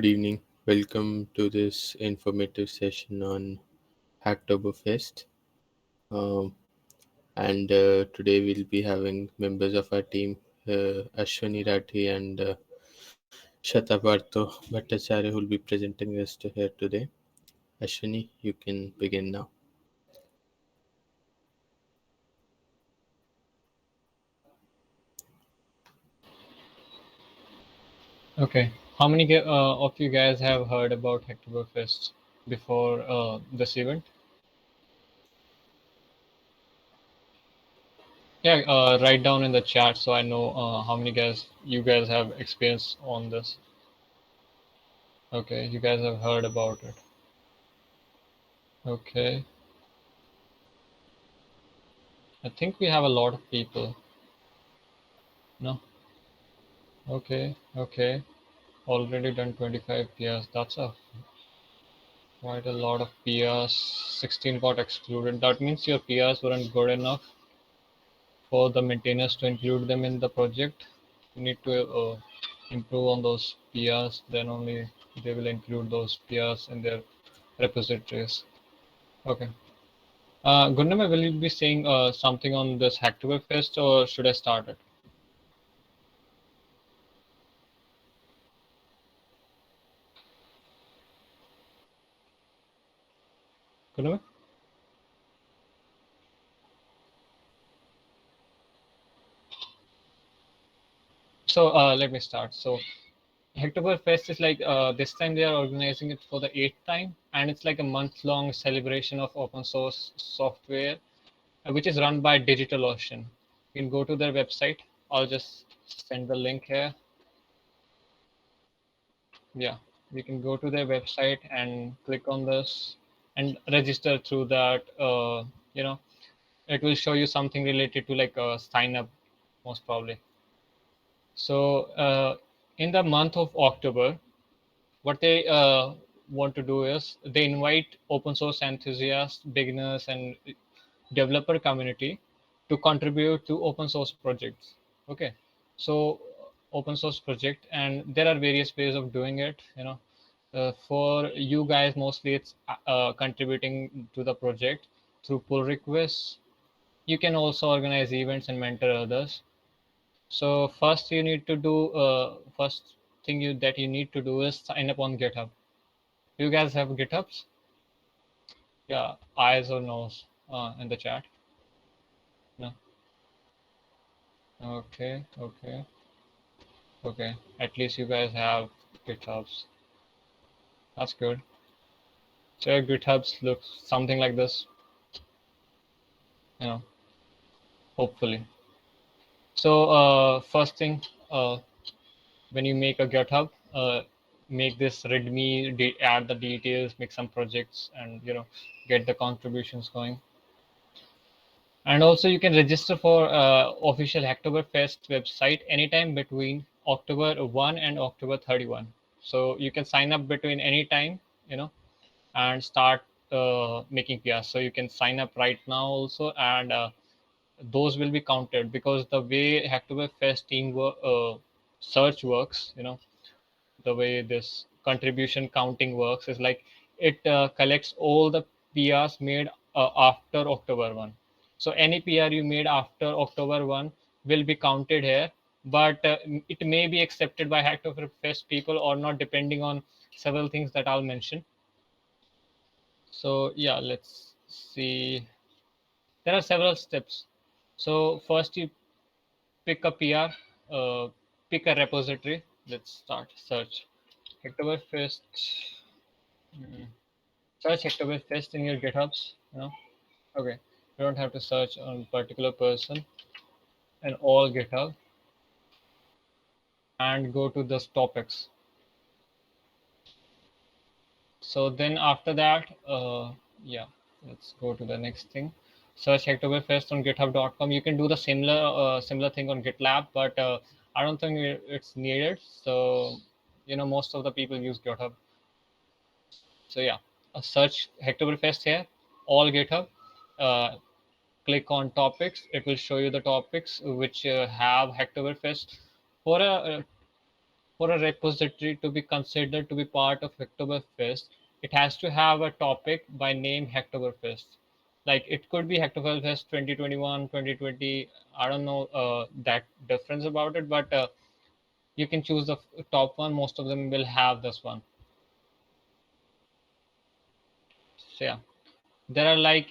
Good evening. Welcome to this informative session on Hacktoberfest. Um, and today we'll be having members of our team, Ashwani Rathi and Shatapartho Bhattacharya, who will be presenting us to here today. Ashwani, you can begin now. Okay. How many of you guys have heard about Hacktoberfest before this event? Yeah, write down in the chat so I know how many guys you guys have experience on this. Okay, you guys have heard about it. Okay, I think we have a lot of people. No? Okay, okay. Already done 25 PRs. That's a quite a lot of PRs. 16 got excluded. That means your PRs weren't good enough for the maintainers to include them in the project. You need to improve on those PRs, then only they will include those PRs in their repositories. Okay. Gundam, will you be saying something on this Hacktoberfest or should I start it? Gundam? So let me start. So Hacktoberfest is like this time they are organizing it for the eighth time, and it's like a month-long celebration of open source software, which is run by DigitalOcean. You can go to their website. I'll just send the link here. Yeah, you can go to their website and click on this and register through that. It will show you something related to like sign up, most probably. So in the month of October, what they want to do is they invite open source enthusiasts, beginners, and developer community to contribute to open source projects. Okay, so open source project, and there are various ways of doing it. For you guys, mostly it's contributing to the project through pull requests. You can also organize events and mentor others. So first thing you need to do is sign up on GitHub. You guys have GitHubs? Yeah, eyes or nose in the chat. No. Okay, okay, okay. At least you guys have GitHubs. That's good. So your GitHubs look something like this, you know, hopefully. So first thing, when you make a GitHub, make this README, add the details, make some projects, and get the contributions going. And also you can register for official Hacktoberfest website anytime between October 1 and October 31. So you can sign up between any time, and start making PRs. So you can sign up right now also, and those will be counted because the way Hacktoberfest team search works, the way this contribution counting works is like it collects all the PRs made after October 1. So any PR you made after October 1 will be counted here, but it may be accepted by Hacktoberfest people or not, depending on several things that I'll mention. So yeah, let's see. There are several steps. So first you pick a PR, pick a repository. Let's start search. Hacktoberfest. Search Hacktoberfest in your GitHubs. Okay. You don't have to search on particular person and all GitHub, and go to this topics. So then after that, yeah, let's go to the next thing. Search Hacktoberfest on GitHub.com. You can do the similar thing on GitLab, but I don't think it's needed. So most of the people use GitHub. So yeah, search Hacktoberfest here, all GitHub. Uh, Click on topics. It will show you the topics which have Hacktoberfest for a for a repository to be considered to be part of Hacktoberfest, it has to have a topic by name Hacktoberfest. Like it could be Hacktoberfest 2021, 2020. I don't know that difference about it, but you can choose the top one. Most of them will have this one. So yeah, there are like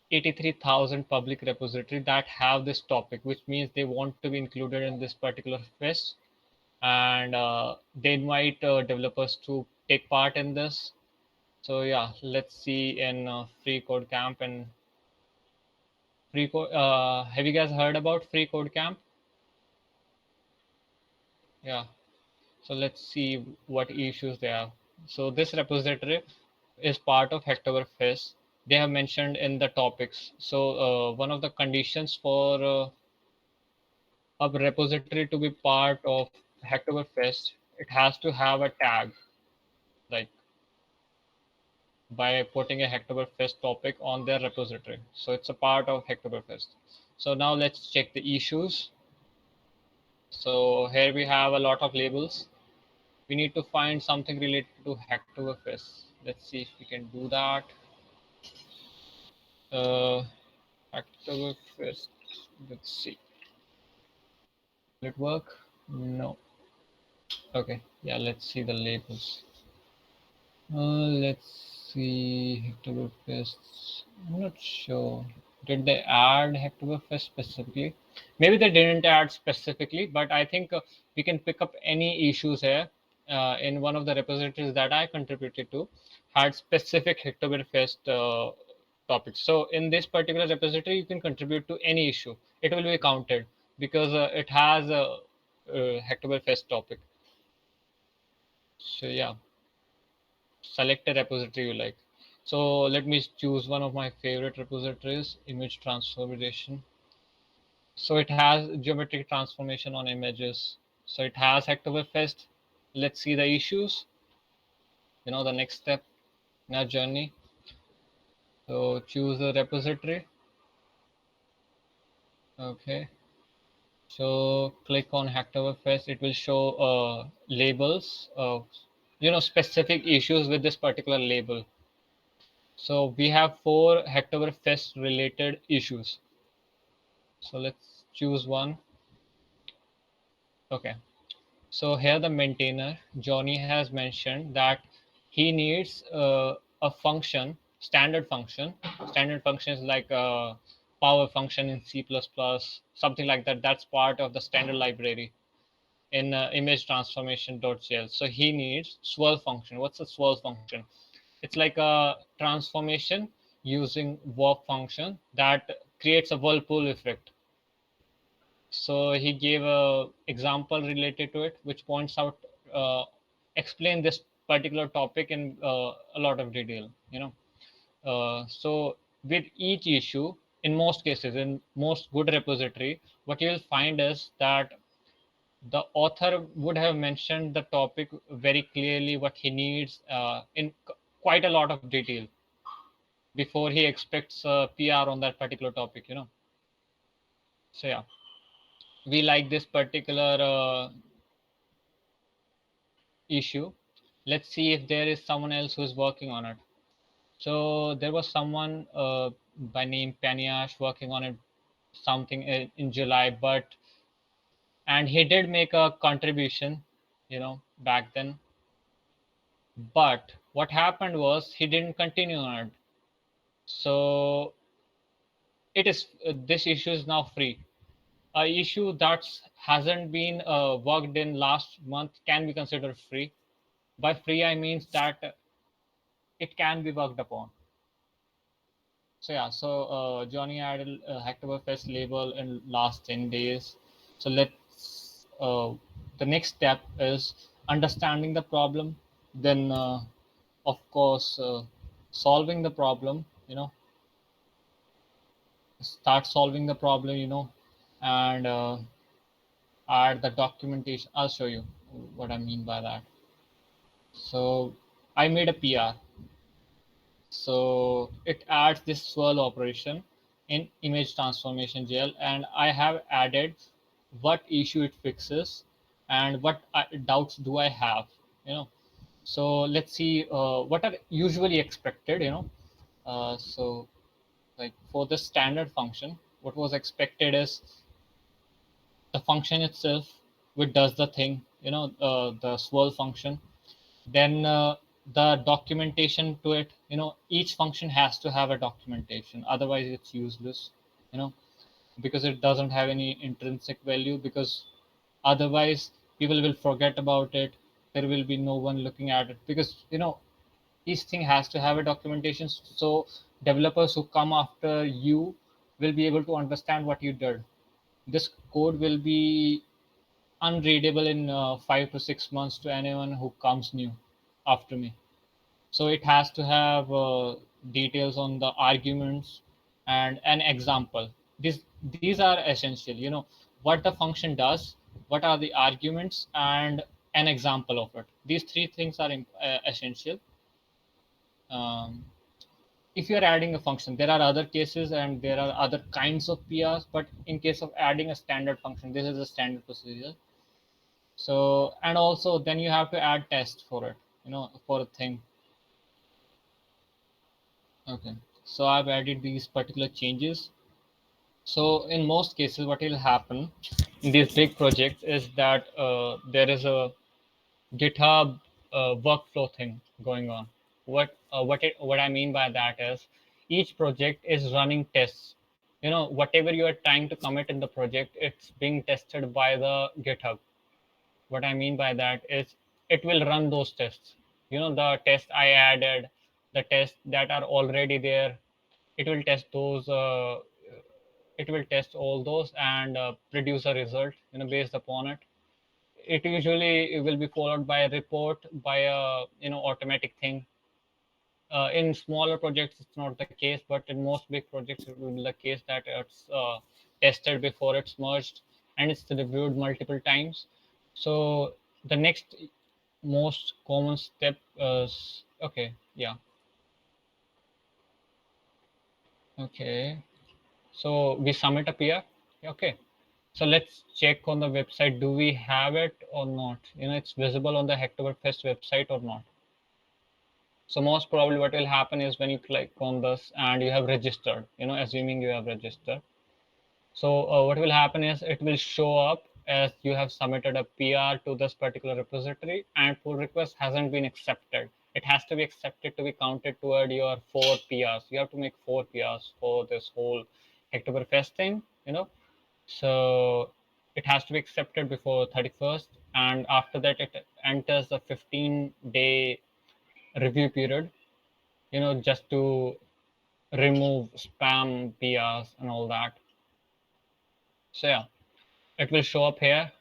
83,000 public repositories that have this topic, which means they want to be included in this particular fest, and they invite developers to take part in this. So yeah, let's see in Free Code Camp and Free Code. Have you guys heard about Free Code Camp? Yeah. So let's see what issues they have. So this repository is part of Hacktoberfest. They have mentioned in the topics. So one of the conditions for a repository to be part of Hacktoberfest, it has to have a tag, like by putting a Hacktoberfest topic on their repository. So it's a part of Hacktoberfest. So now let's check the issues. So here we have a lot of labels. We need to find something related to Hacktoberfest. Let's see if we can do that. Uh, Hacktoberfest. Let's see. Will it work? No. Okay. Yeah. Let's see the labels. Let's see. Hacktoberfest. I'm not sure. Did they add Hacktoberfest specifically? Maybe they didn't add specifically, but I think we can pick up any issues here. In one of the repositories that I contributed to, had specific Hacktoberfest topics. So in this particular repository, you can contribute to any issue. It will be counted because it has a Hacktoberfest topic. So yeah, select a repository you like. So let me choose one of my favorite repositories, image transformation. So it has geometric transformation on images. So it has Hacktoberfest. Let's see the issues. The next step in our journey. So choose a repository. Okay. So click on Hacktoberfest. It will show labels of specific issues with this particular label. So we have 4 Hacktoberfest related issues. So let's choose one. Okay. So here the maintainer, Johnny, has mentioned that he needs a function, standard function. Standard function is like a power function in C++, something like that. That's part of the standard library in image transformation.jl. So he needs swirl function. What's a swirl function? It's like a transformation using warp function that creates a whirlpool effect. So he gave a example related to it, which points out, explain this particular topic in a lot of detail. So with each issue, in most cases, in most good repository, what you will find is that the author would have mentioned the topic very clearly, what he needs in quite a lot of detail before he expects a PR on that particular topic. So yeah, we like this particular issue. Let's see if there is someone else who's working on it. So there was someone by name Paniash working on it, something in July, but and he did make a contribution, back then. But what happened was he didn't continue on it. So it is this issue is now free. A issue that hasn't been worked in last month can be considered free. By free, I means that it can be worked upon. So yeah, so Johnny added a Hacktoberfest label in last 10 days. So the next step is understanding the problem, then of course solving the problem, start solving the problem, and add the documentation. I'll show you what I mean by that. So I made a PR. So it adds this swirl operation in image transformation GL, and I have added what issue it fixes and what doubts do I have, you know. So let's see what are usually expected, you know. So like for the standard function, what was expected is the function itself, which does the thing, you know, the swirl function. Then the documentation to it, you know, each function has to have a documentation, otherwise it's useless, you know, because it doesn't have any intrinsic value, because otherwise people will forget about it. There will be no one looking at it, because you know each thing has to have a documentation, so developers who come after you will be able to understand what you did. This code will be unreadable in 5 to 6 months to anyone who comes new after me. So it has to have details on the arguments and an example. These are essential, you know, what the function does, what are the arguments, and an example of it. These three things are essential. um, if you're adding a function, there are other cases and there are other kinds of PRs, but in case of adding a standard function, this is a standard procedure. So, and also then you have to add test for it, you know, for a thing. Okay, so I've added these particular changes. So in most cases, what will happen in these big projects is that there is a GitHub workflow thing going on. What I mean by that is each project is running tests. You know, whatever you are trying to commit in the project, it's being tested by the GitHub. What I mean by that is it will run those tests. You know, the test I added, the tests that are already there, it will test those. It will test all those and produce a result, you know, based upon it. It usually will be followed by a report by a, you know, automatic thing. In smaller projects it's not the case, but in most big projects it will be the case that it's tested before it's merged, and it's reviewed multiple times. So the next most common step is, okay, yeah, okay, so we submit a PR. Okay, so let's check on the website, do we have it or not, you know, it's visible on the Hacktoberfest website or not. So most probably what will happen is when you click on this and you have registered, you know, assuming you have registered. So what will happen is it will show up as you have submitted a PR to this particular repository and pull request hasn't been accepted. It has to be accepted to be counted toward your 4 PRs. You have to make 4 PRs for this whole Hacktoberfest thing, you know. So it has to be accepted before 31st, and after that it enters the 15-day review period, you know, just to remove spam PRs and all that. So yeah, it will show up here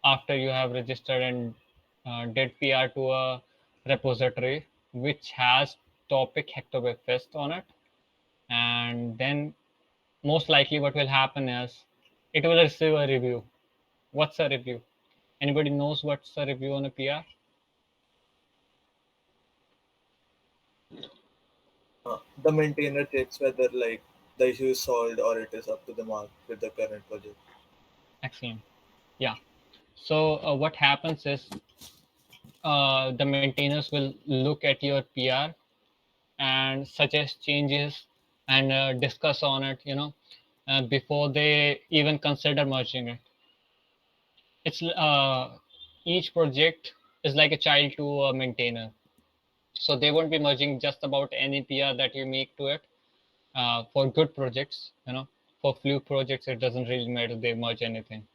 after you have registered and did PR to a repository which has topic Hacktoberfest on it. And then most likely what will happen is it will receive a review. What's a review? Anybody knows what's a review on a PR? The maintainer checks whether like the issue is solved or it is up to the mark with the current project. Excellent. Yeah. So what happens is the maintainers will look at your PR and suggest changes and discuss on it, you know, before they even consider merging it. It's each project is like a child to a maintainer, so they won't be merging just about any PR that you make to it. For good projects, you know, for fluke projects it doesn't really matter, they merge anything.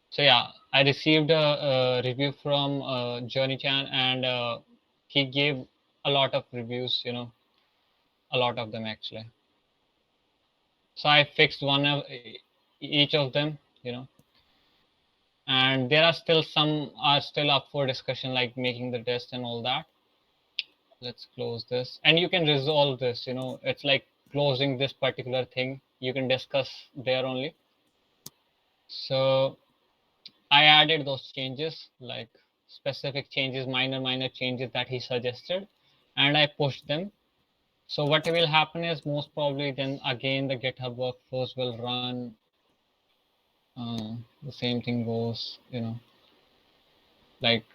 So yeah, I received a review from Johnny Chan, and he gave a lot of reviews, you know, a lot of them actually. So I fixed one of each of them, you know, and there are still some are still up for discussion, like making the test and all that. Let's close this, and you can resolve this, you know, it's like closing this particular thing, you can discuss there only. So I added those changes, like specific changes, minor changes that he suggested, and I pushed them. So what will happen is most probably then again the GitHub workflows will run The same thing goes, like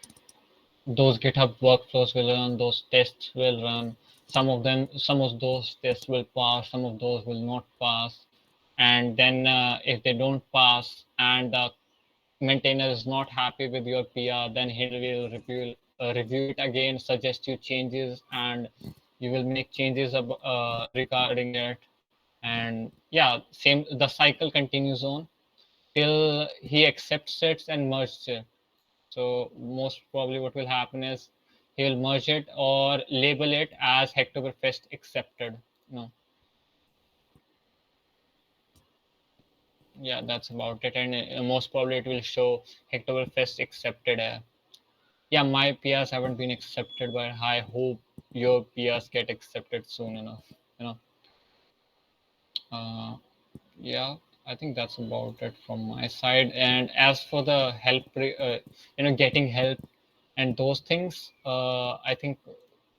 those GitHub workflows will run, those tests will run. Some of those tests will pass, some of those will not pass. And then if they don't pass and the maintainer is not happy with your PR, then he will review it again, suggest you changes, and you will make changes regarding it. And yeah, same the cycle continues on till he accepts it and merges it. So most probably what will happen is he will merge it or label it as Hacktoberfest accepted. No, yeah, that's about it. And most probably it will show Hacktoberfest accepted. Yeah, my PRs haven't been accepted, but I hope your PRs get accepted soon enough. You know, uh, yeah, I think that's about it from my side. And as for the help, getting help and those things, I think,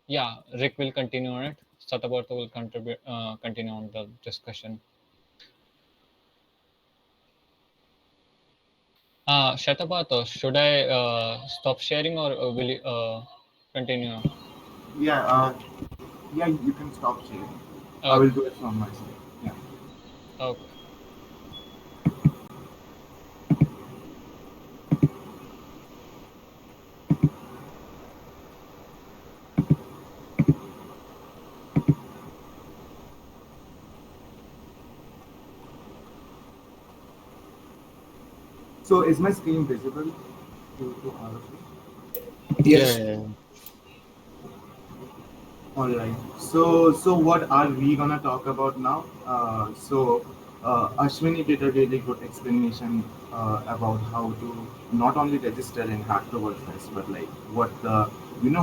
yeah, Rick will continue on it. Satabarta will continue on the discussion. Shatabarta, should I stop sharing or will you continue? Yeah, yeah, you can stop sharing. I will Okay, do it from my side. Yeah. okay. So is my screen visible to all of you? Yeah, Yes. yeah. All right. So what are we gonna talk about now? Ashwini did a really good explanation about how to not only register in Hacktoberfest, but like what the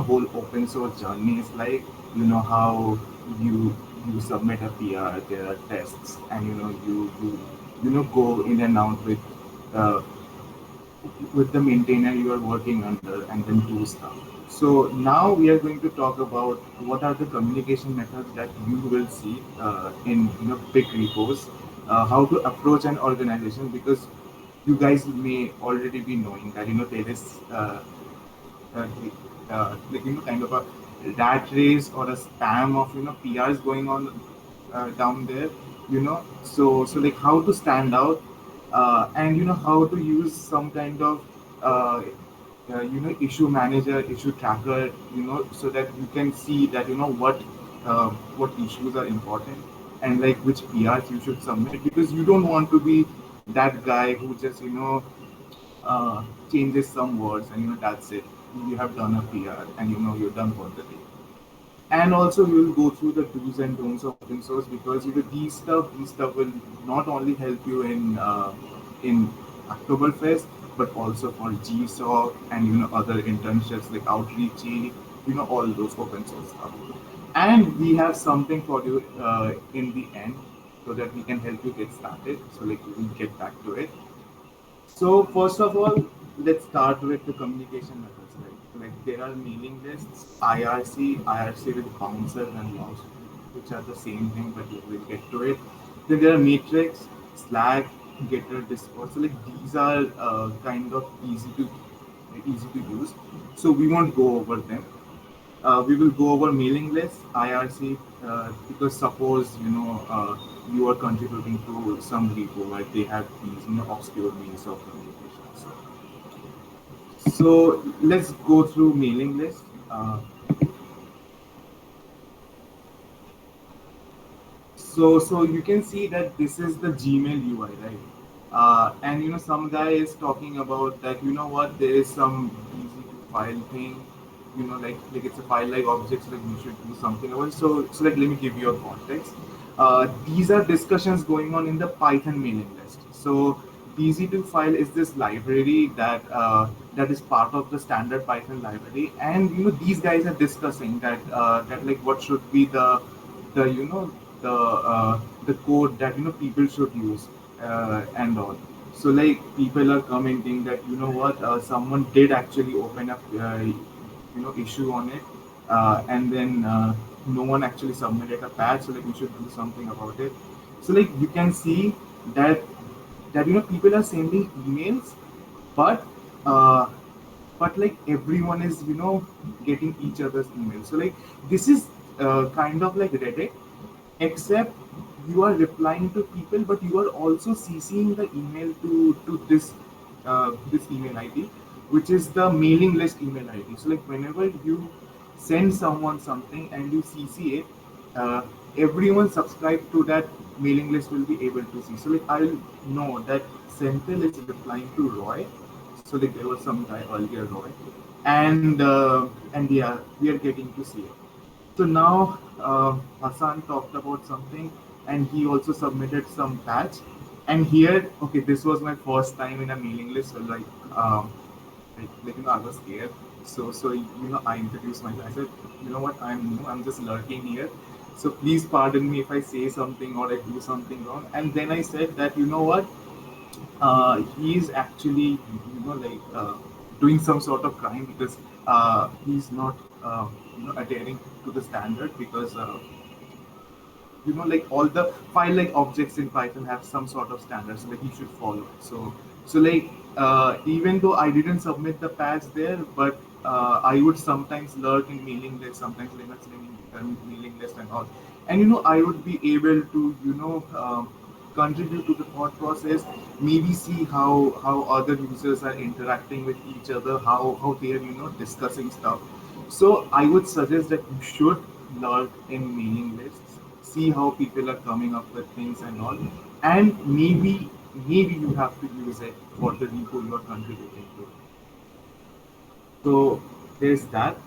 whole open source journey is like. You know how you you submit a PR, there are tests, and you go in and out uh, with the maintainer you are working under and then do stuff. So now we are going to talk about what are the communication methods that you will see in big repos, how to approach an organization because you guys may already be knowing that there is uh, like kind of a rat race or a spam of PRs going on down there. So like how to stand out and how to use some kind of uh, issue manager, issue tracker, so that you can see that what issues are important and like which PRs you should submit because you don't want to be that guy who just changes some words and that's it. You have done a PR and you're done for the day. And also we will go through the do's and don'ts of open source because these stuff will not only help you in Oktoberfest but also for GSOC and other internships like Outreach, all those open source stuff. And we have something for you in the end so that we can help you get started. So like we'll get back to it. So first of all, let's start with the communication methods. Like there are mailing lists, IRC with bouncers and logs, which are the same thing, but we'll get to it. Then there are Matrix, Slack, Getter, Discord. So like these are kind of easy to use. So we won't go over them. We will go over mailing lists, IRC, because suppose you are contributing to some repo where they have these obscure means of communication. So let's go through mailing list. So you can see that this is the Gmail UI, right? And some guy is talking about that. You know what? There is some easy to file thing. Like it's a file like objects. Like we should do something about it. So like let me give you a context. These are discussions going on in the Python mailing list. So DZ2 file is this library that is part of the standard Python library, and these guys are discussing that like what should be the you know the code that people should use and all. So like people are commenting that someone did actually open up issue on it, and then no one actually submitted a patch. So like we should do something about it. So like you can see that that people are sending emails, but uh, like everyone is getting each other's emails. So like this is kind of like Reddit, except you are replying to people, but you are also CCing the email to this email ID, which is the mailing list email ID. So like whenever you send someone something and you CC it, everyone subscribed to that mailing list will be able to see. So like I'll know that Senthil is replying to Roy. So like there was some guy earlier, Roy, and yeah, we are getting to see it. So now Hassan talked about something, and he also submitted some patch. And here, okay, this was my first time in a mailing list, so I was scared. So I introduced myself. I said, what, I'm new. I'm just lurking here. So please pardon me if I say something or I do something wrong. And then I said that what, he is actually doing some sort of crime because he's not adhering to the standard, because like all the file like objects in Python have some sort of standards like you should follow. So like even though I didn't submit the patch there, but I would sometimes lurk in mailing list, sometimes Linux mailing list and all, and I would be able to contribute to the thought process, maybe see how other users are interacting with each other, how they are discussing stuff. So I would suggest that you should lurk in mailing lists, see how people are coming up with things and all, and maybe you have to use it for the repo you are contributing to. So there's that.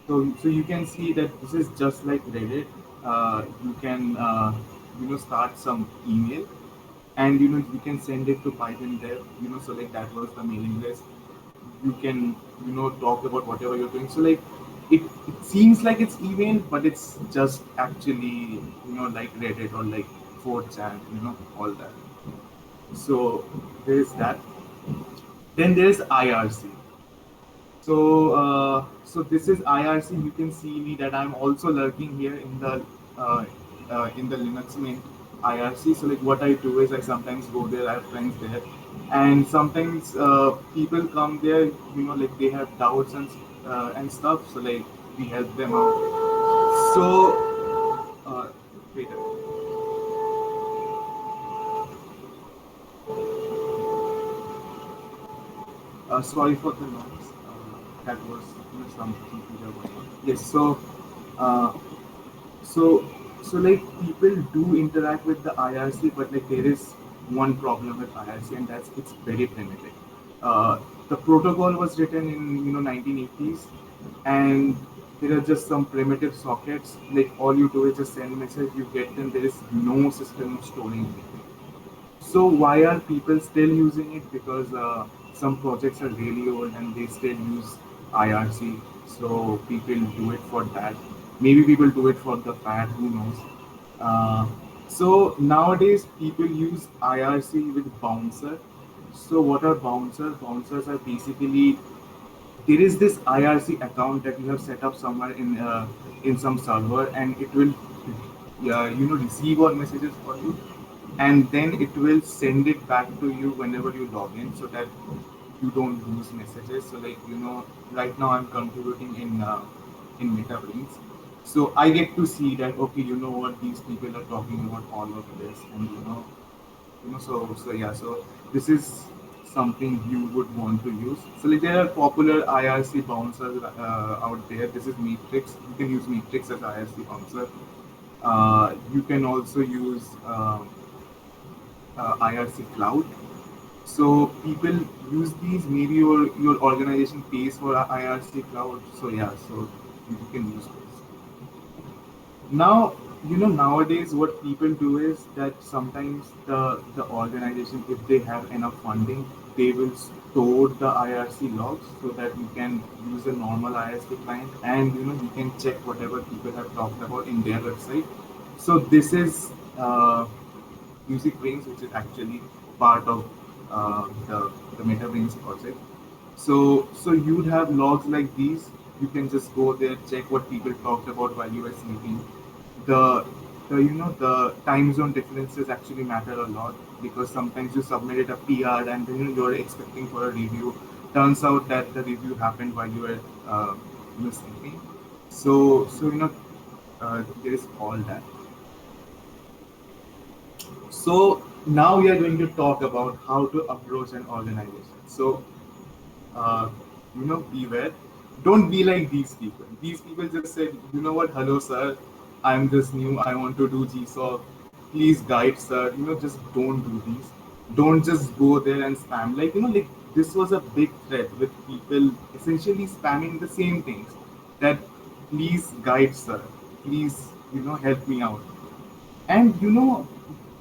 So you can see that this is just like Reddit. You can start some email, and you can send it to Python dev. So like that was the mailing list. You can talk about whatever you're doing. So like it seems like it's email, but it's just actually like Reddit or like 4chan, all that. So there's that. Then there's IRC. So this is IRC. You can see me that I'm also lurking here uh, in the Linux Mint IRC. So like what I do is I sometimes go there. I have friends there, and sometimes people come there. Like they have doubts and stuff. So like we help them out. So wait a minute. Sorry for the noise. That was something going on. Yes. Uh, so like people do interact with the IRC, but like there is one problem with IRC, and that's it's very primitive. The protocol was written in 1980s, and there are just some primitive sockets. Like all you do is just send message, you get them. There is no system of storing anything. So why are people still using it? Because some projects are really old and they still use IRC. So people do it for that. Maybe people do it for the pad. Who knows? Uh, so nowadays people use IRC with Bouncer. So what are Bouncers? Bouncers are basically, there is this IRC account that you have set up somewhere in some server, and it will receive all messages for you, and then it will send it back to you whenever you log in, so that you don't lose messages. So like right now I'm contributing in MetaBrains, so I get to see that, okay, what these people are talking about all of this, and so yeah, so this is something you would want to use. So like there are popular IRC bouncers out there. This is Matrix. You can use Matrix as IRC bouncer. You can also use IRC Cloud. So people use these. Maybe your organization pays for IRC Cloud. So yeah, so you can use this. Now, nowadays what people do is that sometimes the organization, if they have enough funding, they will store the IRC logs so that you can use a normal IRC client, and you can check whatever people have talked about in their website. So this is Music Brains, which is actually part of the MetaBrains project. So you'd have logs like these. You can just go there, check what people talked about while you were sleeping. The the time zone differences actually matter a lot, because sometimes you submitted a PR and then you're expecting for a review. Turns out that the review happened while you were sleeping. So there is all that. So now we are going to talk about how to approach an organization. So uh, beware. Don't be like these people. These people just said, you know what, hello sir, I'm just new, I want to do GSOC. Please guide sir. Just don't do these. Don't just go there and spam. Like this was a big threat with people essentially spamming the same things. That please guide sir. Please, help me out. And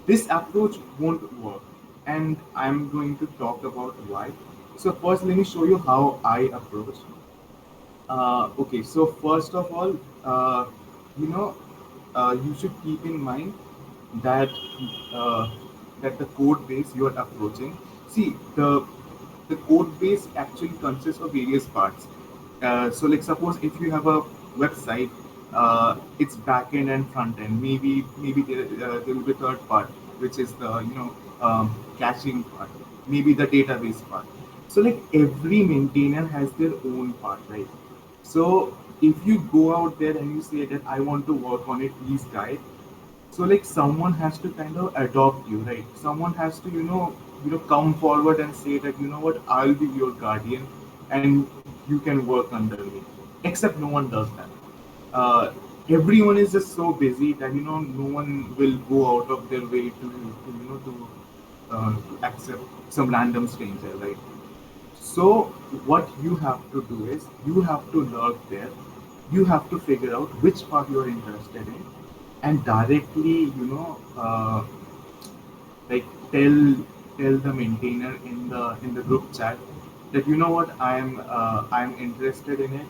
this approach won't work. And I'm going to talk about why. So first, let me show you how I approach. Okay, so first of all, you know, you should keep in mind that uh, the code base you are approaching. See, the code base actually consists of various parts. So, like, suppose if you have a website, it's back end and front end. Maybe there will be third part, which is the caching part. Maybe the database part. So, like, every maintainer has their own part, right? So if you go out there and you say that I want to work on it, please guide. So like someone has to kind of adopt you, right? Someone has to, come forward and say that, you know what, I'll be your guardian and you can work under me. Except no one does that. Everyone is just so busy that no one will go out of their way to accept some random stranger, right? So what you have to do is you have to lurk there. You have to figure out which part you are interested in, and directly, like tell the maintainer in the group chat that you know what, I'm interested in it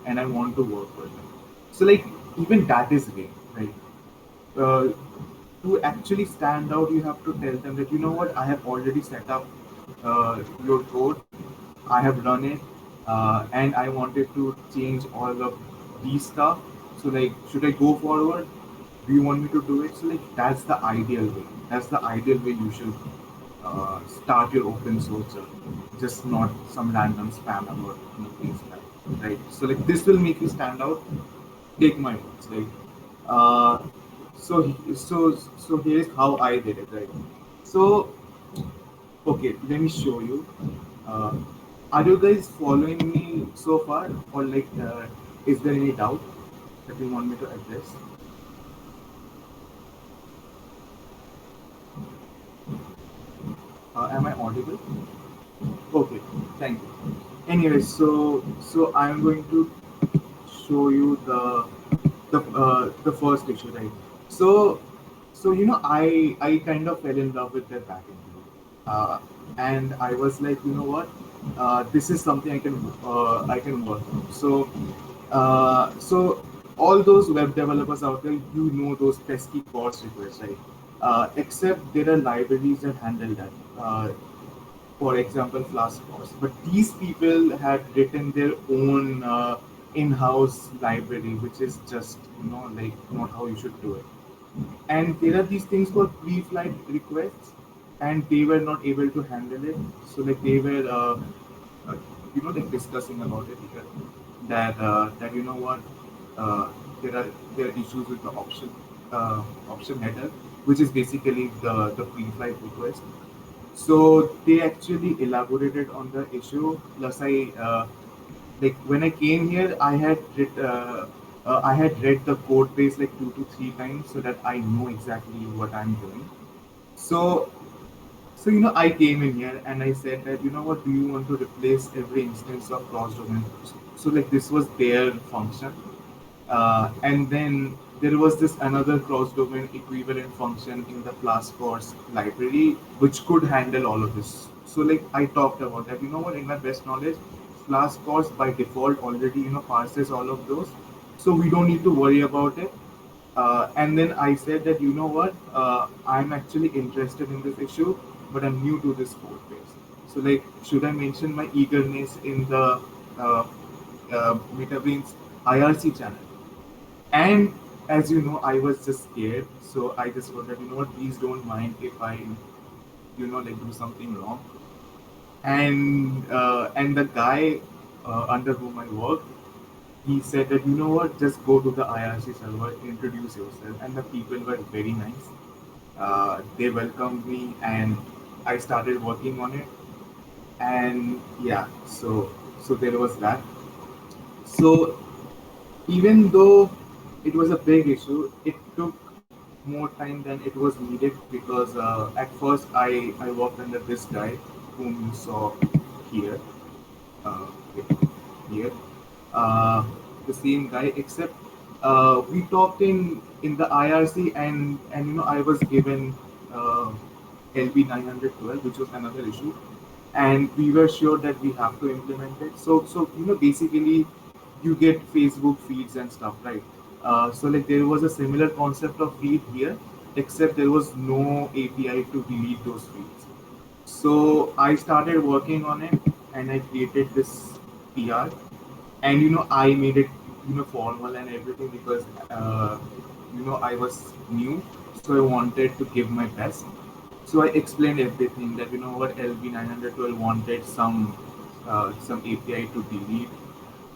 and I want to work with them. So like even that is great, right? uh, to actually stand out, you have to tell them that you know what, I have already set up your code, I have run it, and I wanted to change all of these stuff. So like, should I go forward? Do you want me to do it? So like, that's the ideal way. That's the ideal way you should start your open source journey. Just not some random spam about things like, right? So like, this will make you stand out. Take my words, like. Uh, so here's how I did it, right? So okay, let me show you. Uh, are you guys following me so far, or like, is there any doubt that you want me to address? Am I audible? Okay, thank you. Anyway, so I'm going to show you the first issue, right? So I kind of fell in love with their backend, and I was like, you know what, this is something I can work on. So all those web developers out there, those pesky CORS requests, right? Except there are libraries that handle that. For example, Flask CORS. But these people had written their own in-house library, which is just like not how you should do it. And there are these things called pre-flight requests, and they were not able to handle it. So like they were uh, like discussing about it here, that you know what, uh, there are issues with the option header, which is basically the pre-flight request. So they actually elaborated on the issue. Plus, like when I came here, I had read the code base like 2 to 3 times so that I know exactly what I'm doing. So I came in here and I said that, you know what, do you want to replace every instance of cross domain? So like this was their function, and then there was this another cross domain equivalent function in the Flask CORS library which could handle all of this. So like I talked about that, you know what, in my best knowledge, Flask CORS by default already parses all of those, so we don't need to worry about it. And then I said that, you know what, I'm actually interested in this issue, but I'm new to this code base. So like, should I mention my eagerness in the MetaBrains IRC channel? And as you know, I was just scared, so I just thought that, what, please don't mind if I, like, do something wrong. And the guy under whom I worked, he said that, what, just go to the IRC server, introduce yourself, and the people were very nice. They welcomed me, and I started working on it. And yeah, so there was that. So even though it was a big issue, it took more time than it was needed, because at first I worked under this guy whom you saw here, uh, here, uh, the same guy, except we talked in the IRC, and I was given LB 912, which was another issue, and we were sure that we have to implement it. So basically, you get Facebook feeds and stuff, right? So like there was a similar concept of feed here, except there was no API to delete those feeds. So I started working on it, and I created this PR, and I made it formal and everything, because I was new, so I wanted to give my best. So I explained everything, that what, LB 912 wanted some API to delete,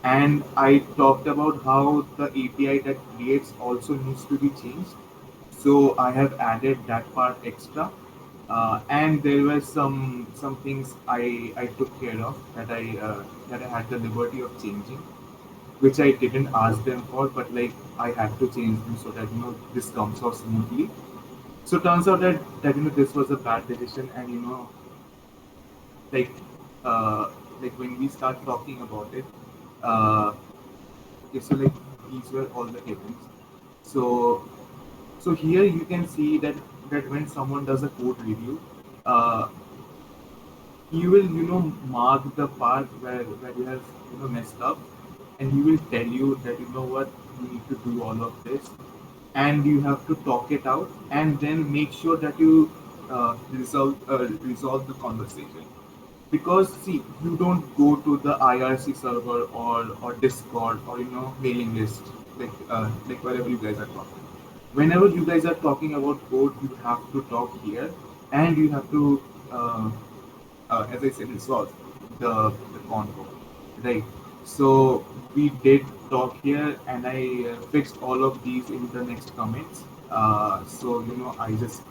and I talked about how the API that creates also needs to be changed. So I have added that part extra, and there were some things I took care of, that I had the liberty of changing, which I didn't ask them for, but like I had to change them so that this comes out smoothly. So turns out that this was a bad decision, and like uh, like when we start talking about it, uh, okay, so like these were all the events. So here you can see that when someone does a code review, uh, he will mark the part where you have messed up, and he will tell you that what, you need to do all of this, and you have to talk it out, and then make sure that you resolve the conversation. Because see, you don't go to the IRC server, or Discord, or mailing list, like wherever you guys are talking. Whenever you guys are talking about code, you have to talk here, and you have to as I said, resolve the convo, right? So we did talk here, and I fixed all of these in the next comments. So I just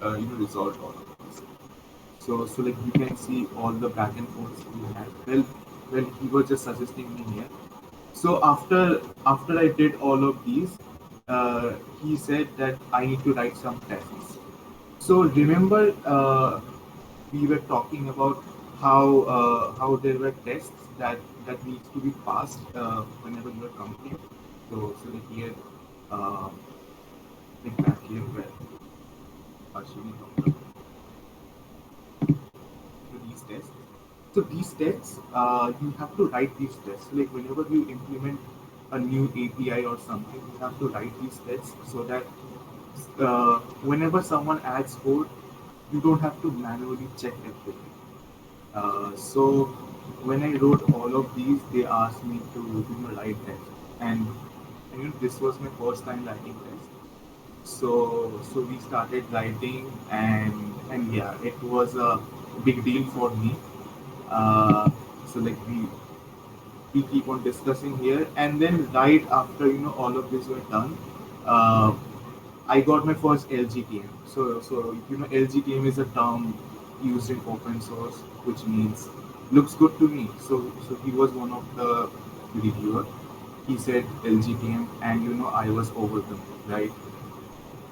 resolved all of this. So like you can see all the back and forth we had. Well, he was just suggesting me here. So after I did all of these, he said that I need to write some tests. So remember, we were talking about how there were tests that needs to be passed whenever you are coming. So like here, uh, like back here where Ashwini talked about these tests. So these tests, you have to write these tests. Like whenever you implement a new API or something, you have to write these tests so that whenever someone adds code, you don't have to manually check everything. So when I wrote all of these, they asked me to write tests, and this was my first time writing tests. So we started writing, and yeah, it was a big deal for me. So like we keep on discussing here, and then right after all of this were done, uh, I got my first LGTM. So LGTM is a term used in open source, which means looks good to me. So he was one of the reviewer. He said LGTM, and I was over the moon, right?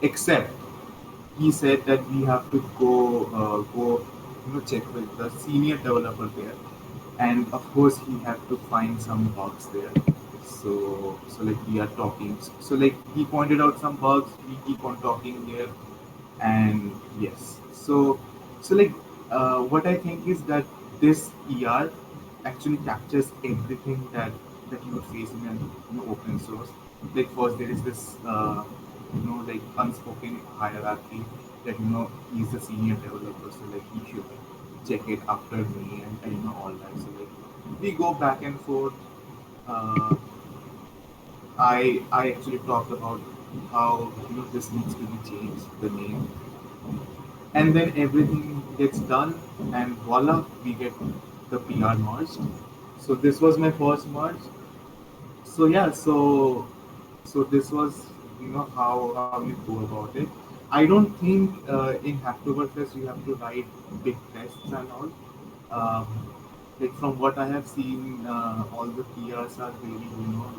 Except he said that we have to go check with the senior developer there, and of course he had to find some bugs there. So like we are talking, so like he pointed out some bugs, we keep on talking here, and yes, so like what I think is that this ER actually captures everything that you would face in an open source. Like first there is this like unspoken hierarchy, that he's the senior developer, so like he should check it after me, and all that. So like we go back and forth. uh, I actually talked about how this needs to be changed, the name, and then everything gets done, and voila, we get the PR merged. So this was my first merge. So yeah, so this was how you go about it. I don't think in Hacktoberfest you have to write big tests and all. Um, like from what I have seen, all the PRs are really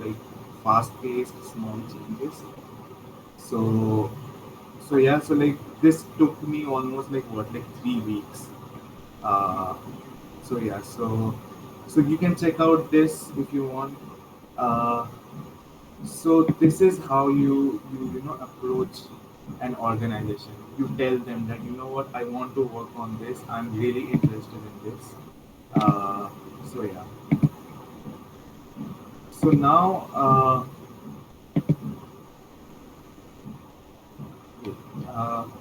like fast paced, small changes. So so yeah, so like this took me almost like what, like 3 weeks. Uh, so yeah, so you can check out this if you want. Uh, so this is how you approach an organization. You tell them that what, I want to work on this. I'm really interested in this. So yeah. So now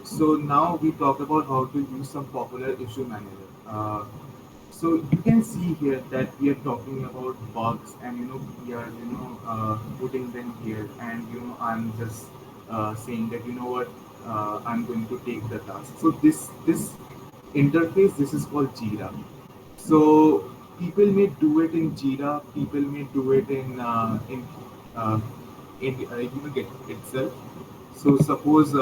so now we talk about how to use some popular issue manager. So you can see here that we are talking about bugs, and we are putting them here, and I'm just saying that I'm going to take the task. So this interface, this is called Jira. So people may do it in Jira, people may do it uh, Get itself. So suppose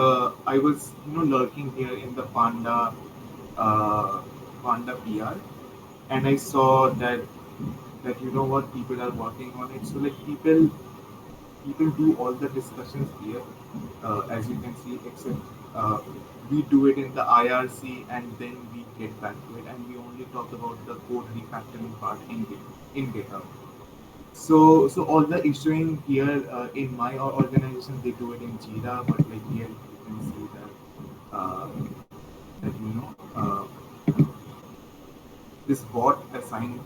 I was lurking here in the uh, Panda PR, and I saw that what, people are working on it. So like people do all the discussions here, as you can see, except we do it in the IRC, and then we get back to it, and we only talk about the code refactoring part in GitHub. So all the issuing here in my organization, they do it in Jira, but like here you can see that this bot assigned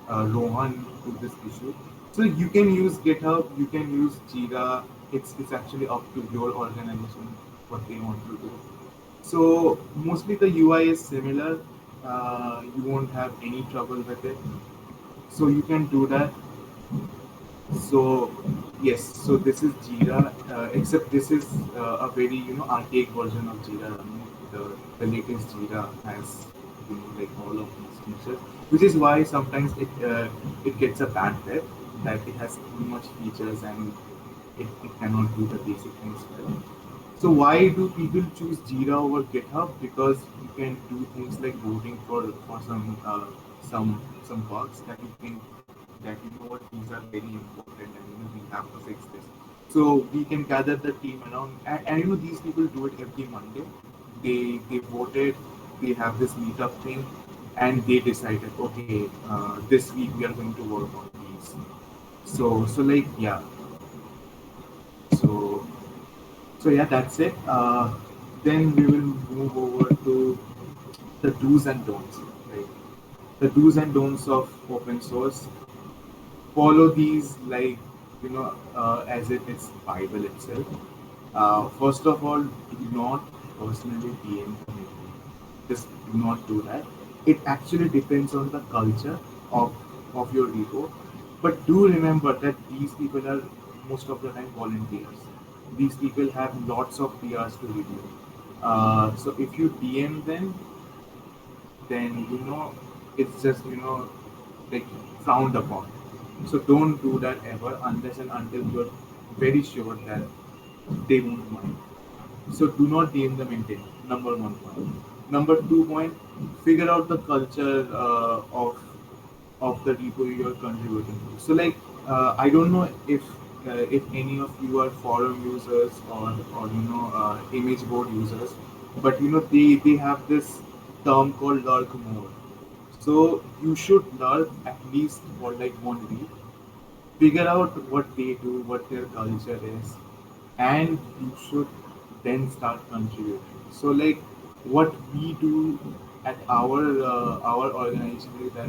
Rohan to this issue. So you can use GitHub, you can use Jira. It's actually up to your organization what they want to do. So mostly the UI is similar. You won't have any trouble with it. So you can do that. So yes, so this is Jira, except this is a very archaic version of Jira. The latest Jira has like all of these features, which is why sometimes it gets a bad rep, that it has too much features, and it cannot do the basic things well. So why do people choose Jira over GitHub? Because you can do things like voting for some bugs that you think that what, these are very important, and we have to fix this. So we can gather the team around, and these people do it every Monday. They voted. They have this meetup thing, and they decided, okay, this week we are going to work on these. So like yeah. So so yeah, that's it. Then we will move over to the do's and don'ts. Right? The do's and don'ts of open source. Follow these like as if it's Bible itself. First of all, do not personally DM the maintainer. Just do not do that. It actually depends on the culture of your repo. But do remember that these people are most of the time volunteers. These people have lots of PRs to review. So if you DM them, then it's just like frowned upon. So don't do that ever unless and until you're very sure that they won't mind. So do not DM the maintainer. Number one point. Number 2 point, figure out the culture of the repo you're contributing to. So like I don't know if any of you are forum users or image board users, but they have this term called lurk mode. So you should lurk at least for like 1 week, figure out what they do, what their culture is, and you should then start contributing. So, like what we do at our organization is that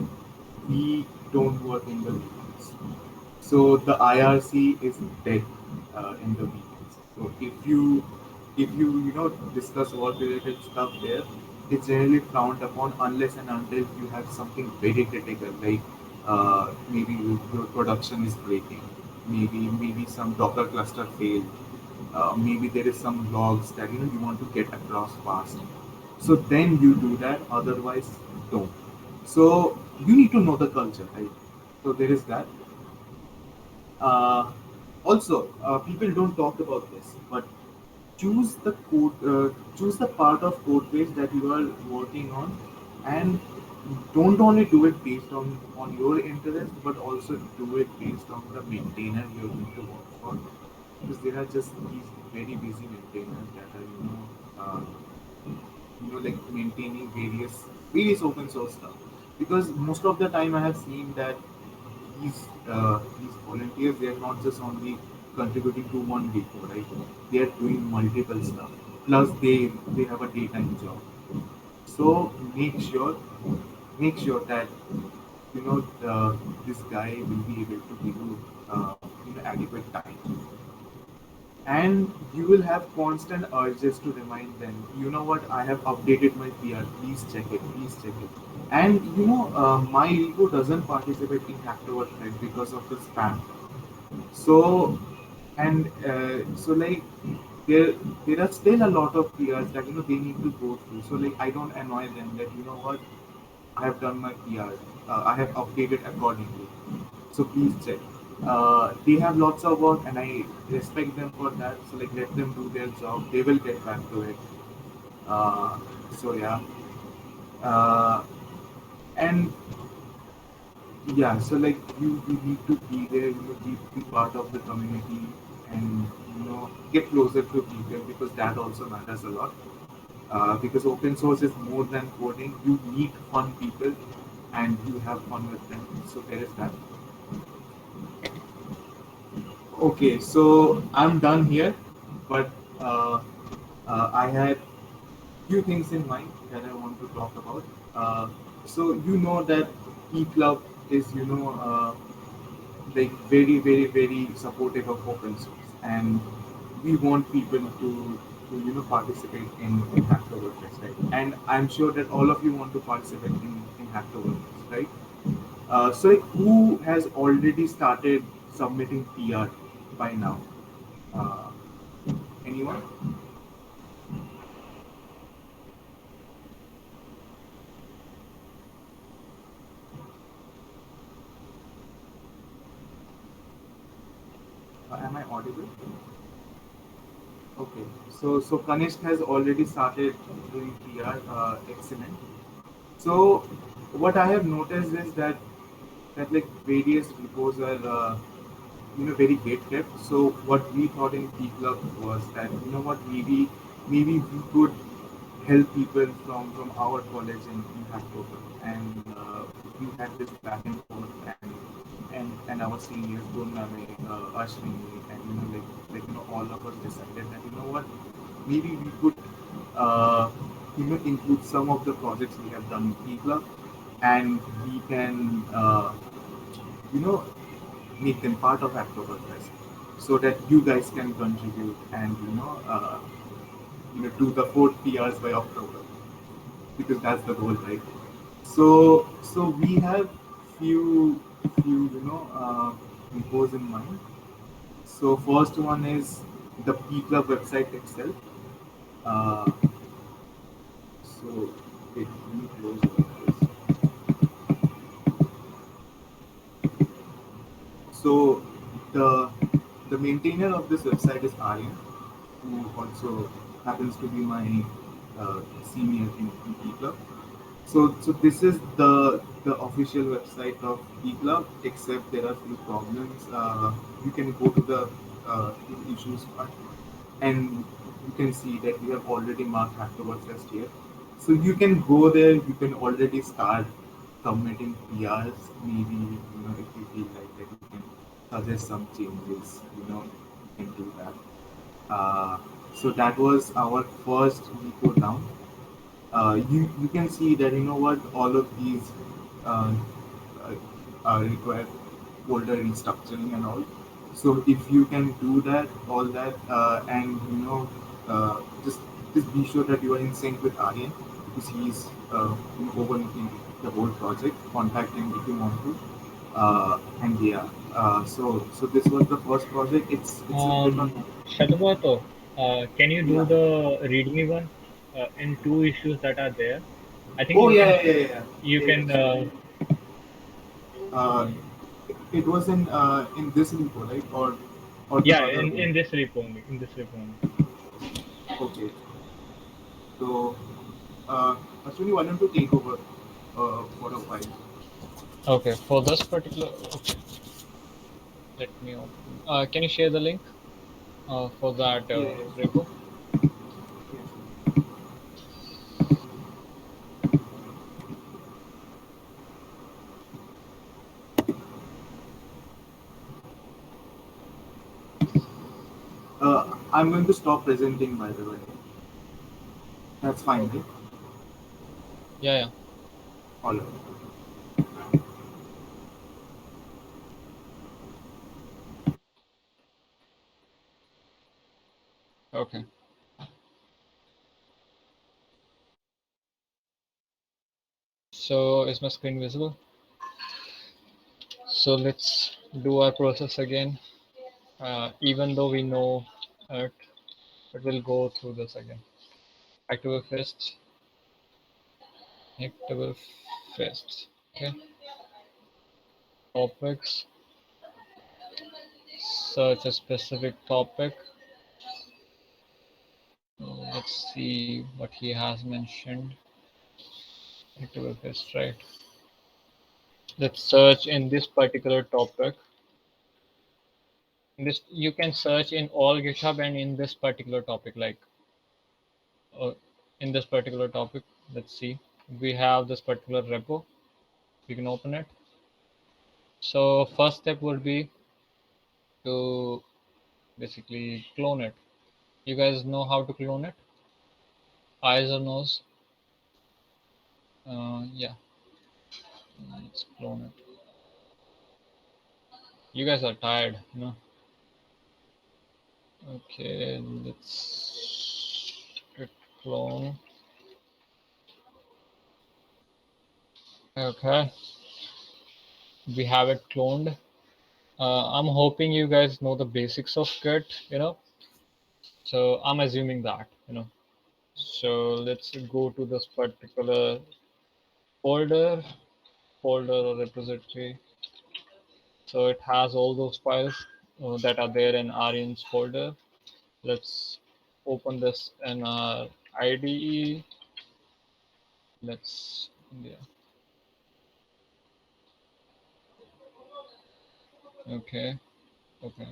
we don't work in the weekends. So the IRC is dead in the weekends. So if you discuss work related stuff there, it's generally frowned upon unless and until you have something very critical, like maybe your production is breaking. maybe some Docker cluster failed. Maybe there is some logs that you want to get across fast. So then you do that. Otherwise, don't. So you need to know the culture, right? So there is that. Uh, Also, people don't talk about this, but choose the part of code base that you are working on, and don't only do it based on your interest, but also do it based on the maintainer you're going to work for, because there are just these very busy maintainers that are like maintaining various open source stuff. Because most of the time I have seen that these volunteers, they are not just only contributing to one repo, right? They are doing multiple stuff. Plus they have a daytime job. So make sure that this guy will be able to give you adequate time, and you will have constant urges to remind them, you know what, I have updated my PR, please check it. And my ego doesn't participate in Hacktoberfest because of the spam. So, and so like there there are still a lot of PRs that they need to go through. So like I don't annoy them that what, I have done my PR. I have updated accordingly. So please check. They have lots of work, and I respect them for that. So like, let them do their job. They will get back to it. Uh, so yeah, uh, and yeah. So like, you need to be there. Be part of the community, and get closer to people, because that also matters a lot. Because open source is more than coding. You meet fun people, and you have fun with them. So there is that. Okay, so I'm done here, but I had few things in mind that I want to talk about. So that eClub is like very very very supportive of open source, and we want people to participate in Hacktoberfest, right? And I'm sure that all of you want to participate in Hacktoberfest, right? So like, who has already started submitting PR by now? Uh, Anyone? Am I audible? Okay. So Kanishk has already started doing PR. Excellent. So what I have noticed is that like various repos are very gate kept. So what we thought in P Club was that, maybe we could help people from our college in Hacktober, and we had this back and forth, and our seniors, Gurname, Ashwini, and all of us decided that, what, maybe we could include some of the projects we have done in P Club, and we can you know make them part of Oktoberfest, so that you guys can contribute, and do the 4 PRs by October, because that's the goal, right? So we have few repos in mind. So first one is the P Club website itself. Uh, so it really close like this. So the the maintainer of this website is Aryan, who also happens to be my senior in eClub. So this is the official website of eClub, except there are few problems. You can go to the issues part, and you can see that we have already marked Hacktoberfest here. So you can go there. You can already start submitting PRs. Maybe if you feel like that, you can suggest some changes. You can do that. So that was our first repo down. You can see that, what, all of these uh, require folder restructuring and all. So if you can do that, all that, and just be sure that you are in sync with Aryan, because he's overlooking the whole project. Contact him if you want to. And yeah, so this was the first project. It's a bit on. Shatabato, can you do Yeah. the README one in two issues that are there? I think Oh you yeah, can yeah, yeah, yeah. you Yeah, yeah, can sure. Uh, mm, it was in this repo, right? Or the yeah, other in one. this repo only, in this repo only. Okay. So, Ashwini, why don't you take over for a while? Okay, for this particular, okay, let me open. Can you share the link for that Yeah, repo? yeah, I'm going to stop presenting, by the way. That's fine, Okay. right? Yeah, yeah. All right. Okay. So is my screen visible? So let's do our process again. Even though we know it, but we'll go through this again. Active first, active first. Okay. Topics. Search a specific topic. Let's see what he has mentioned. Active first, right? Let's search in this particular topic. In this, you can search in all GitHub and in this particular topic, like uh, in this particular topic. Let's see. We have this particular repo. We can open it. So first step would be to basically clone it. You guys know how to clone it? Eyes or nose? Yeah, let's clone it. You guys are tired, you know. Okay, let's hit clone. Okay, we have it cloned. I'm hoping you guys know the basics of Git, you know. So I'm assuming that, you know. So let's go to this particular folder, folder or repository. So it has all those files that are there in Aryan's folder. Let's open this in our IDE. Let's, yeah, okay, okay.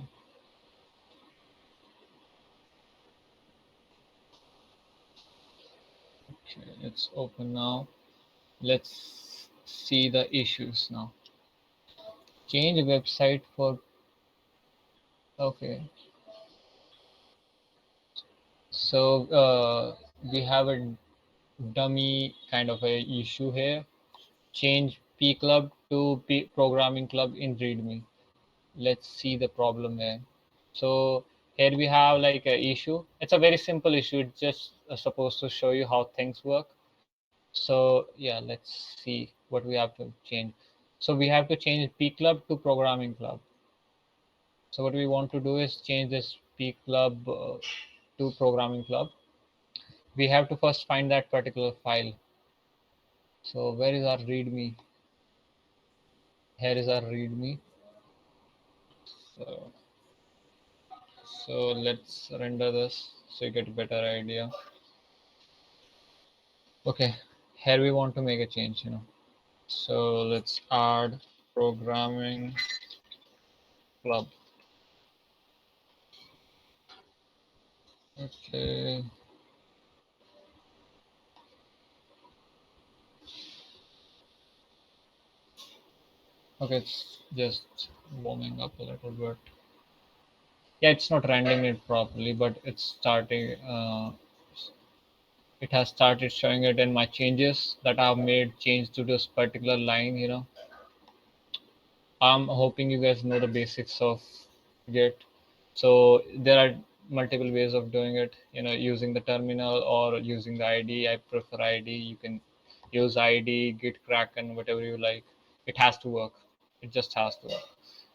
Okay, it's open now. Let's see the issues now. Change website for, okay. So we have a dummy kind of a issue here. Change P club to P programming club in README. Let's see the problem here. So here we have like a issue. It's a very simple issue. It's just supposed to show you how things work. So yeah, let's see what we have to change. So we have to change P club to programming club. So what we want to do is change this P club to programming club. We have to first find that particular file. So where is our readme? Here is our readme. So, so let's render this so you get a better idea. Okay, here we want to make a change, you know. So let's add programming club. Okay. Okay, it's just warming up a little bit. Yeah, it's not rendering it properly, but it's starting. It has started showing it in my changes that I've made change to this particular line. You know, I'm hoping you guys know the basics of Git. So there are multiple ways of doing it. You know, using the terminal or using the ID. I prefer ID. You can use ID, Git Kraken, whatever you like. It has to work. It just has to.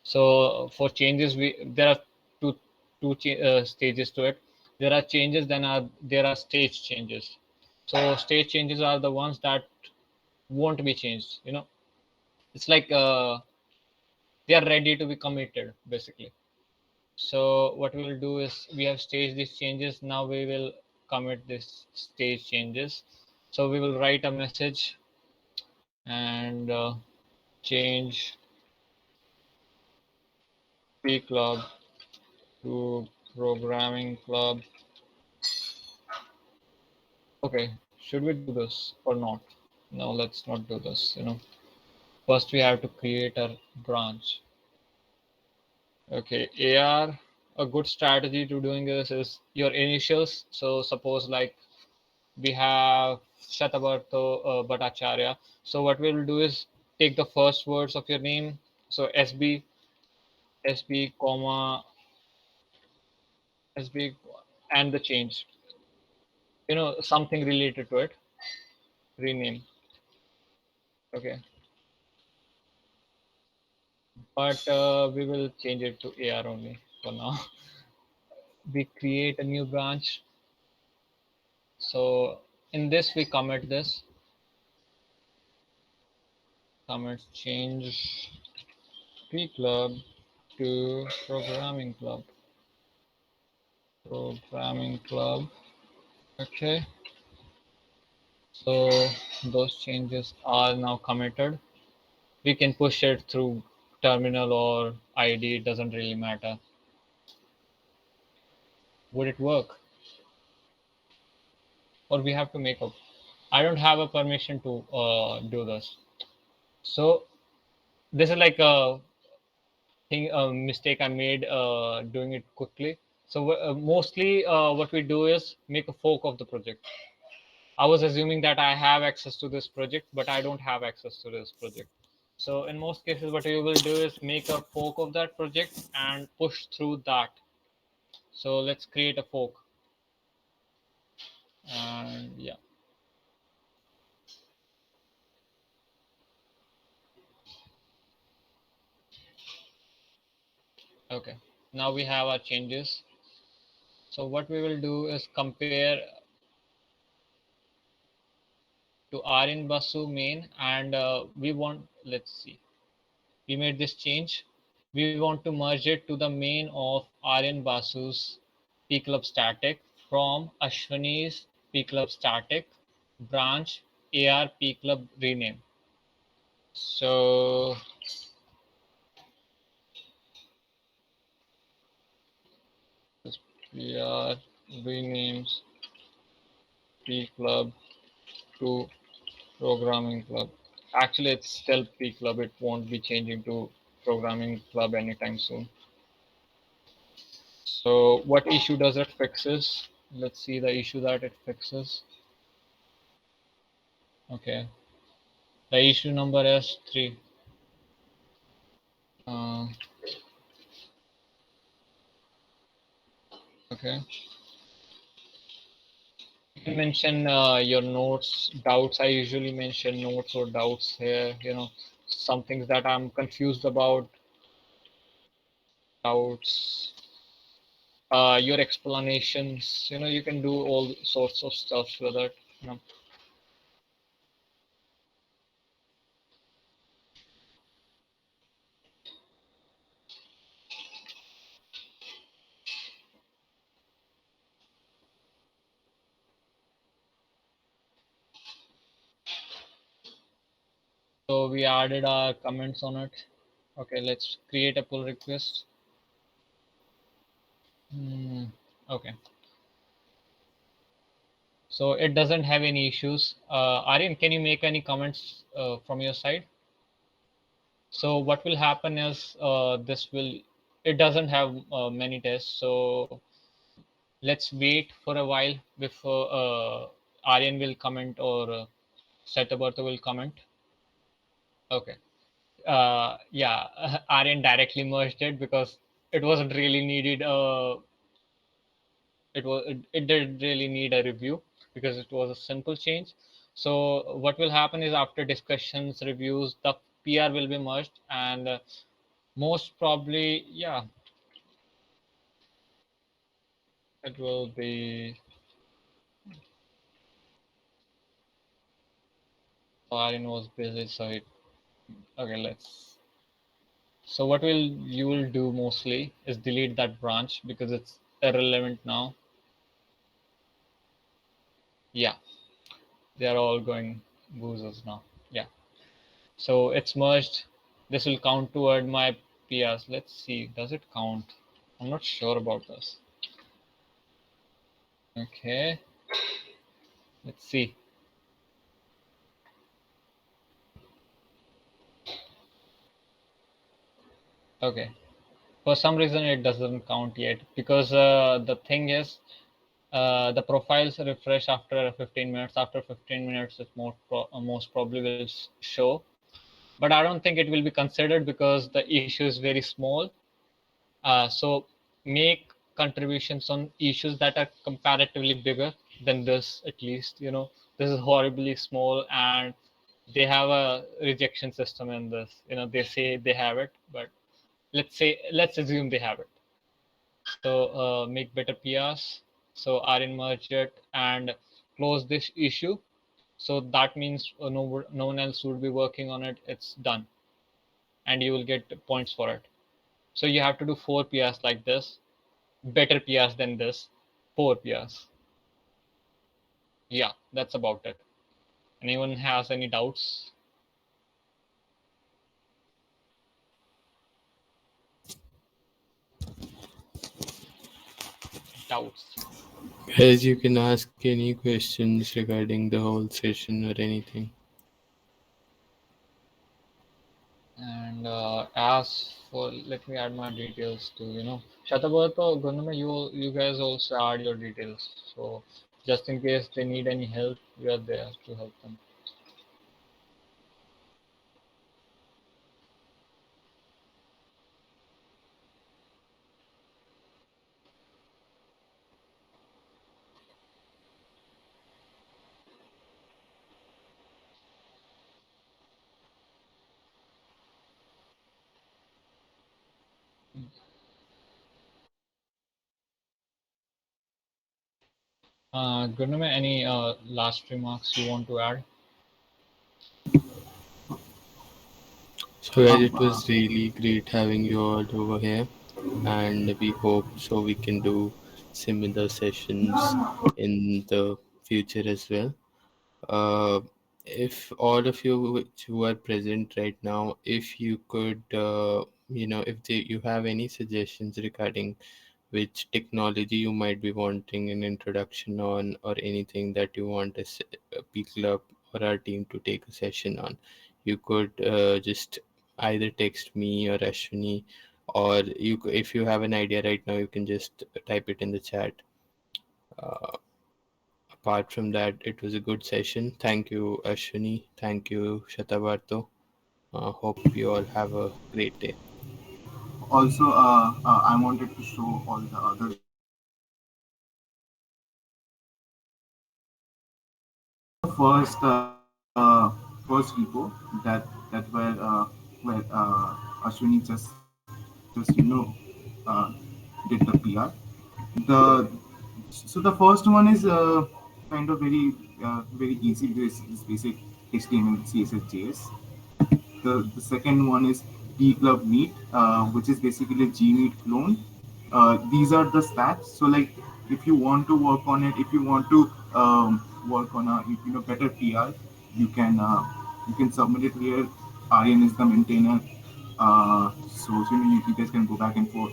So for changes, there are two stages to it. There are changes, there are stage changes. So stage changes are the ones that won't be changed. It's like they are ready to be committed, basically. So what we will do is we have staged these changes. Now we will commit this stage changes. So we will write a message and change P club to programming club. Okay, should we do this or not? No, let's not do this. First we have to create a branch. Okay, AR, a good strategy to doing this is your initials. So suppose like we have Shatabarto Bhattacharya. So what we'll do is take the first words of your name. So SB, comma, SB, and the change. Something related to it. Rename. Okay, but we will change it to AR only for now. We create a new branch. So in this we commit this. Commit change P club to programming club. Programming club. Okay. So those changes are now committed. We can push it through terminal or ID, it doesn't really matter. Would it work? Or we have to make a. I don't have a permission to do this. So this is like a thing, a mistake I made doing it quickly. So mostly what we do is make a fork of the project. I was assuming that I have access to this project, but I don't have access to this project. So in most cases, what you will do is make a fork of that project and push through that. So let's create a fork. And yeah. Okay. Now we have our changes. So what we will do is compare to Aryan Basu main, and we want, let's see, we made this change. We want to merge it to the main of Aryan Basu's P Club static from Ashwani's P Club static branch AR P Club rename. So this PR renames P Club to programming club. Actually, it's still P Club. It won't be changing to programming club anytime soon. So what issue does it fixes? Let's see the issue that it fixes. Okay, the issue number is 3. Uh, okay. You can mention your notes, doubts. I usually mention notes or doubts here. Some things that I'm confused about, doubts. Your explanations. You can do all sorts of stuff with it. So we added our comments on it. Okay, let's create a pull request. Okay. So it doesn't have any issues. Aryan, can you make any comments from your side? So what will happen is it doesn't have many tests. So let's wait for a while before Aryan will comment or Setabartha will comment. Okay. Yeah, Aryan directly merged it because it wasn't really needed. It didn't really need a review because it was a simple change. So what will happen is after discussions, reviews, the PR will be merged, and most probably, yeah, it will be. Aryan was busy, so okay. Let's. So what will you will do mostly is delete that branch because it's irrelevant now. Yeah, they are all going boozers now. Yeah. So it's merged. This will count toward my PRs. Let's see. Does it count? I'm not sure about this. Okay. Let's see. Okay. For some reason, it doesn't count yet because the thing is, the profiles refresh after 15 minutes. After 15 minutes, it most probably will show. But I don't think it will be considered because the issue is very small. So make contributions on issues that are comparatively bigger than this. At least this is horribly small, and they have a rejection system in this. They say they have it, but let's assume they have it. So make better PRs. So Aryan merge it and close this issue. So that means no one else would be working on it. It's done, and you will get points for it. So you have to do 4 PRs like this, better PRs than this, 4 PRs. Yeah, that's about it. Anyone has any doubts? Doubts. Guys, you can ask any questions regarding the whole session or anything. And as for, let me add my details to Shatabato, Gunama, you guys also add your details. So just in case they need any help, we are there to help them. Gunama, any last remarks you want to add? So, guys, Um, it was really great having you all over here, and we hope so we can do similar sessions in the future as well. Uh, if all of you who are present right now, if you could, you have any suggestions regarding which technology you might be wanting an introduction on, or anything that you want P Club or our team to take a session on, you could just either text me or Ashwini, or if you have an idea right now, you can just type it in the chat. Uh, Apart from that, it was a good session. Thank you, Ashwini. Thank you, Shatavarto. Hope you all have a great day. Also, I wanted to show all the other first repo that where Ashwini just uh, did the PR. The So the first one is kind of very easy because it's basic HTML, CSS, JS. The second one is D Club Meet, which is basically a Gmeet clone. These are the stats. So like if you want to work on it, if you want to work on a better PR, you can submit it here. Aryan is the maintainer, so you guys can go back and forth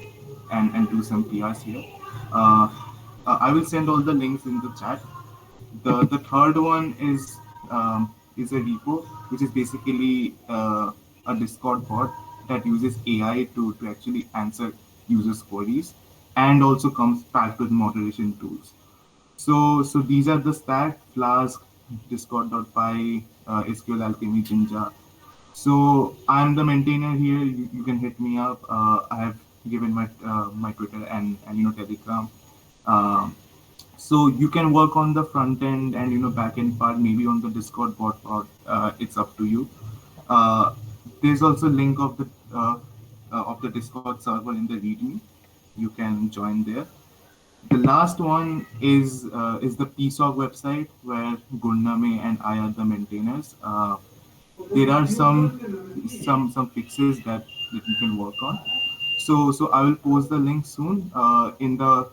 and do some PRs here. Uh, I will send all the links in the chat. The third one is a repo, which is basically a Discord bot that uses AI to actually answer users' queries and also comes packed with moderation tools. So these are the stack: Flask, Discord.py, SQL Alchemy, Jinja. So I'm the maintainer here. You can hit me up. I have given my Twitter and Telegram. Um, so you can work on the front end and back end part, maybe on the Discord bot, or it's up to you. Uh, There's also link of the Discord server in the README. You can join there. The last one is the PSOC website where Gurname and I are the maintainers. There are some fixes that you can work on. So I will post the link soon um, in the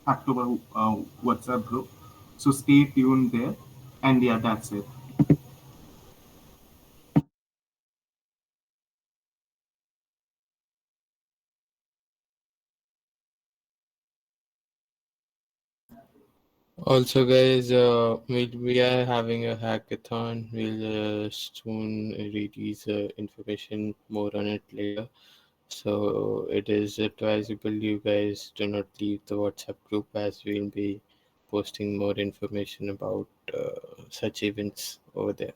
October WhatsApp group. So stay tuned there. And yeah, that's it. Also, guys, we are having a hackathon. We'll soon release information more on it later. So it is advisable you guys do not leave the WhatsApp group, as we'll be posting more information about such events over there.